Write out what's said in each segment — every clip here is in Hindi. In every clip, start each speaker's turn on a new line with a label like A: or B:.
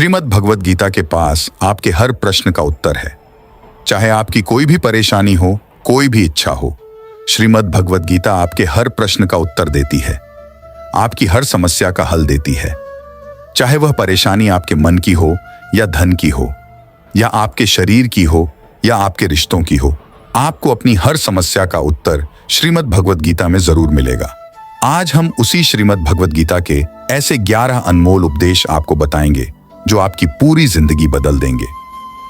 A: श्रीमद् भगवद गीता के पास आपके हर प्रश्न का उत्तर है। चाहे आपकी कोई भी परेशानी हो, कोई भी इच्छा हो, श्रीमद् भगवद गीता आपके हर प्रश्न का उत्तर देती है, आपकी हर समस्या का हल देती है। चाहे वह परेशानी आपके मन की हो या धन की हो, या आपके शरीर की हो या आपके रिश्तों की हो, आपको अपनी हर समस्या का उत्तर श्रीमद् भगवद गीता में जरूर मिलेगा। आज हम उसी श्रीमद् भगवद गीता के ऐसे 11 अनमोल उपदेश आपको बताएंगे जो आपकी पूरी जिंदगी बदल देंगे।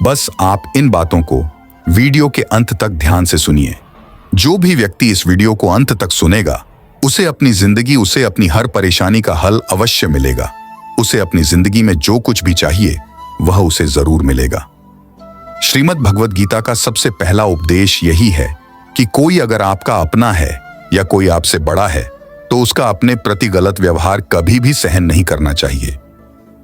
A: बस आप इन बातों को वीडियो के अंत तक ध्यान से सुनिए। जो भी व्यक्ति इस वीडियो को अंत तक सुनेगा, उसे अपनी जिंदगी, उसे अपनी हर परेशानी का हल अवश्य मिलेगा। उसे अपनी जिंदगी में जो कुछ भी चाहिए वह उसे जरूर मिलेगा। श्रीमद् भगवद गीता का सबसे पहला उपदेश यही है कि कोई अगर आपका अपना है या कोई आपसे बड़ा है तो उसका अपने प्रति गलत व्यवहार कभी भी सहन नहीं करना चाहिए।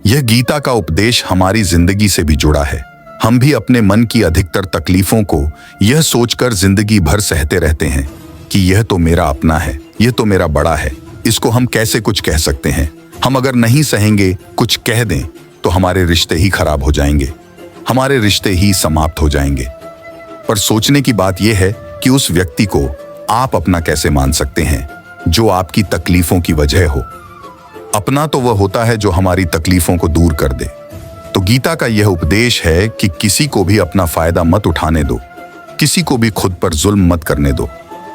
A: यह गीता का उपदेश हमारी जिंदगी से भी जुड़ा है। हम भी अपने मन की अधिकतर तकलीफों को यह सोचकर जिंदगी भर सहते रहते हैं कि यह तो मेरा अपना है, यह तो मेरा बड़ा है, इसको हम कैसे कुछ कह सकते हैं। हम अगर नहीं सहेंगे, कुछ कह दें तो हमारे रिश्ते ही खराब हो जाएंगे, हमारे रिश्ते ही समाप्त हो जाएंगे। पर सोचने की बात यह है कि उस व्यक्ति को आप अपना कैसे मान सकते हैं जो आपकी तकलीफों की वजह हो। अपना तो वह होता है जो हमारी तकलीफों को दूर कर दे। तो गीता का यह उपदेश है कि किसी को भी अपना फायदा मत उठाने दो, किसी को भी खुद पर जुल्म मत करने दो,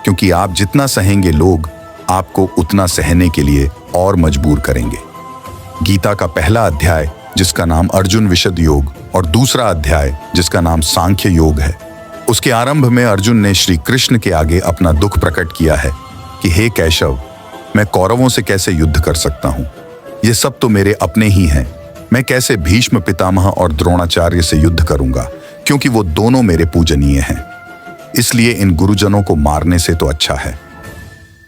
A: क्योंकि आप जितना सहेंगे लोग आपको उतना सहने के लिए और मजबूर करेंगे। गीता का पहला अध्याय जिसका नाम अर्जुन विशद योग और दूसरा अध्याय जिसका नाम सांख्य योग है, उसके आरंभ में अर्जुन ने श्री कृष्ण के आगे अपना दुख प्रकट किया है कि हे केशव, मैं कौरवों से कैसे युद्ध कर सकता हूं? ये सब तो मेरे अपने ही हैं। मैं कैसे भीष्म पितामह और द्रोणाचार्य से युद्ध करूंगा, क्योंकि वो दोनों मेरे पूजनीय हैं। इसलिए इन गुरुजनों को मारने से तो अच्छा है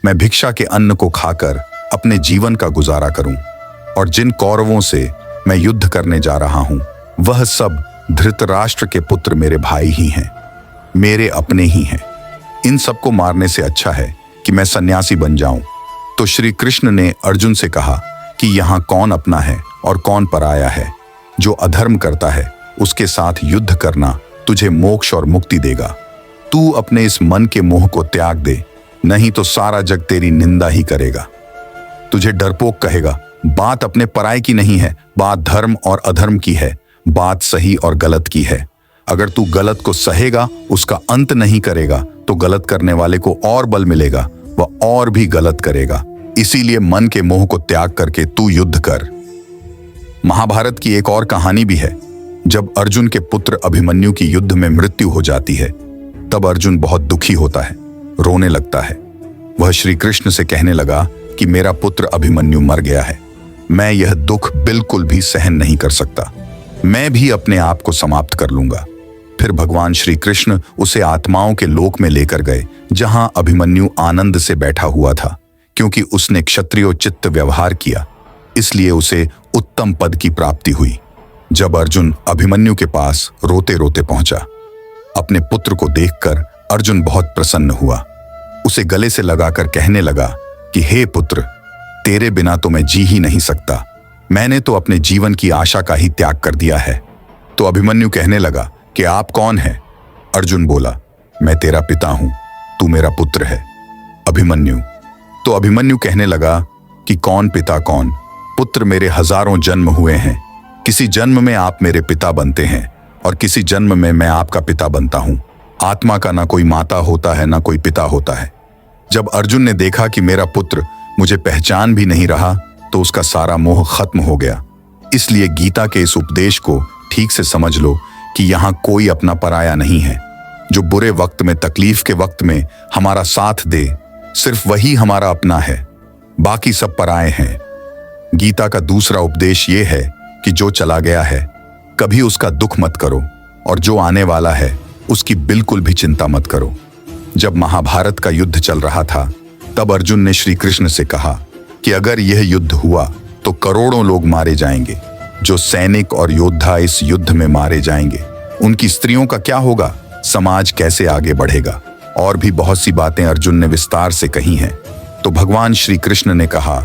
A: मैं भिक्षा के अन्न को खाकर अपने जीवन का गुजारा करूं। और जिन कौरवों से मैं युद्ध करने जा रहा हूं, वह सब धृतराष्ट्र के पुत्र मेरे भाई ही हैं, मेरे अपने ही हैं। इन सबको मारने से अच्छा है कि मैं सन्यासी बन जाऊं। तो श्री कृष्ण ने अर्जुन से कहा कि यहाँ कौन अपना है और कौन पराया है। जो अधर्म करता है उसके साथ युद्ध करना तुझे मोक्ष और मुक्ति देगा। तू अपने इस मन के मोह को त्याग दे, नहीं तो सारा जग तेरी निंदा ही करेगा, तुझे डरपोक कहेगा। बात अपने पराये की नहीं है, बात धर्म और अधर्म की है, बात सही और गलत की है। अगर तू गलत को सहेगा, उसका अंत नहीं करेगा, तो गलत करने वाले को और बल मिलेगा, वह और भी गलत करेगा। इसीलिए मन के मोह को त्याग करके तू युद्ध कर। महाभारत की एक और कहानी भी है। जब अर्जुन के पुत्र अभिमन्यु की युद्ध में मृत्यु हो जाती है, तब अर्जुन बहुत दुखी होता है, रोने लगता है। वह श्री कृष्ण से कहने लगा कि मेरा पुत्र अभिमन्यु मर गया है, मैं यह दुख बिल्कुल भी सहन नहीं कर सकता, मैं भी अपने आप को समाप्त कर लूंगा। फिर भगवान श्री कृष्ण उसे आत्माओं के लोक में लेकर गए, जहां अभिमन्यु आनंद से बैठा हुआ था। क्योंकि उसने क्षत्रियोचित व्यवहार किया, इसलिए उसे उत्तम पद की प्राप्ति हुई। जब अर्जुन अभिमन्यु के पास रोते रोते पहुंचा, अपने पुत्र को देखकर अर्जुन बहुत प्रसन्न हुआ। उसे गले से लगाकर कहने लगा कि हे पुत्र, तेरे बिना तो मैं जी ही नहीं सकता, मैंने तो अपने जीवन की आशा का ही त्याग कर दिया है। तो अभिमन्यु कहने लगा कि आप कौन हैं? अर्जुन बोला, मैं तेरा पिता हूं, तू मेरा पुत्र है। अभिमन्यु तो अभिमन्यु कहने लगा कि कौन पिता कौन, पुत्र मेरे हजारों जन्म हुए हैं, किसी जन्म में आप मेरे पिता बनते हैं और किसी जन्म में मैं आपका पिता बनता हूं। आत्मा का ना कोई माता होता है ना कोई पिता होता है। जब अर्जुन ने देखा कि मेरा पुत्र मुझे पहचान भी नहीं रहा, तो उसका सारा मोह खत्म हो गया। इसलिए गीता के इस उपदेश को ठीक से समझ लो कि यहाँ कोई अपना पराया नहीं है। जो बुरे वक्त में, तकलीफ के वक्त में हमारा साथ दे, सिर्फ वही हमारा अपना है, बाकी सब पराये हैं। गीता का दूसरा उपदेश ये है कि जो चला गया है कभी उसका दुख मत करो, और जो आने वाला है उसकी बिल्कुल भी चिंता मत करो। जब महाभारत का युद्ध चल रहा था, तब अर्जुन ने श्री कृष्ण से कहा कि अगर यह युद्ध हुआ तो करोड़ों लोग मारे जाएंगे। जो सैनिक और योद्धा इस युद्ध में मारे जाएंगे, उनकी स्त्रियों का क्या होगा? समाज कैसे आगे बढ़ेगा? और भी बहुत सी बातें अर्जुन ने विस्तार से कही हैं। तो भगवान श्री कृष्ण ने कहा,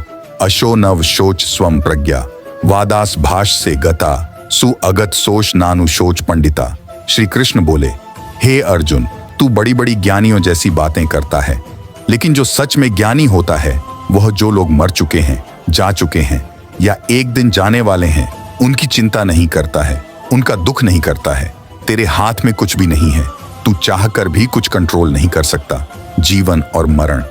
A: अशो नव शोच स्वम प्रज्ञा वादास भाष से गता सु अगत सोच नानु सोच पंडिता। श्री कृष्ण बोले, हे अर्जुन, तू बड़ी बड़ी ज्ञानियों जैसी बातें करता है, लेकिन जो सच में ज्ञानी होता है वह जो लोग मर चुके हैं, जा चुके हैं या एक दिन जाने वाले हैं, उनकी चिंता नहीं करता है, उनका दुख नहीं करता है। तेरे हाथ में कुछ भी नहीं है, तू चाहकर भी कुछ कंट्रोल नहीं कर सकता। जीवन और मरण,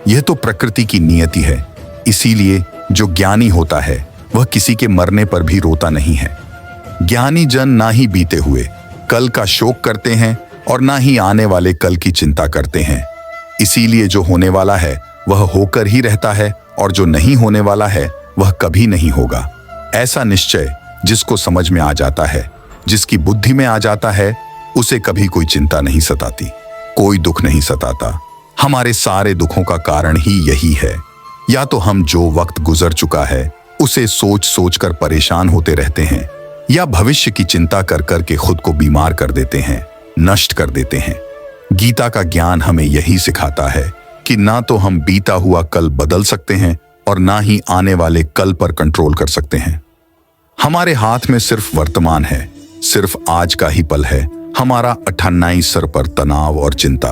A: यह तो प्रकृति की नियति है। इसीलिए जो ज्ञानी होता है वह किसी के मरने पर भी रोता नहीं है। ज्ञानी जन ना ही बीते हुए कल का शोक करते हैं और ना ही आने वाले कल की चिंता करते हैं। इसीलिए जो होने वाला है वह होकर ही रहता है और जो नहीं होने वाला है वह कभी नहीं होगा। ऐसा निश्चय जिसको समझ में आ जाता है, जिसकी बुद्धि में आ जाता है, उसे कभी कोई चिंता नहीं सताती, कोई दुख नहीं सताता। हमारे सारे दुखों का कारण ही यही है। या तो हम जो वक्त गुजर चुका है उसे सोच सोच कर परेशान होते रहते हैं, या भविष्य की चिंता कर कर के खुद को बीमार कर देते हैं, नष्ट कर देते हैं। गीता का ज्ञान हमें यही सिखाता है कि ना तो हम बीता हुआ कल बदल सकते हैं और ना ही आने वाले कल पर कंट्रोल कर सकते हैं। हमारे हाथ में सिर्फ वर्तमान है, सिर्फ आज का ही पल है। हमारा अठन्नाई सर पर तनाव और चिंता।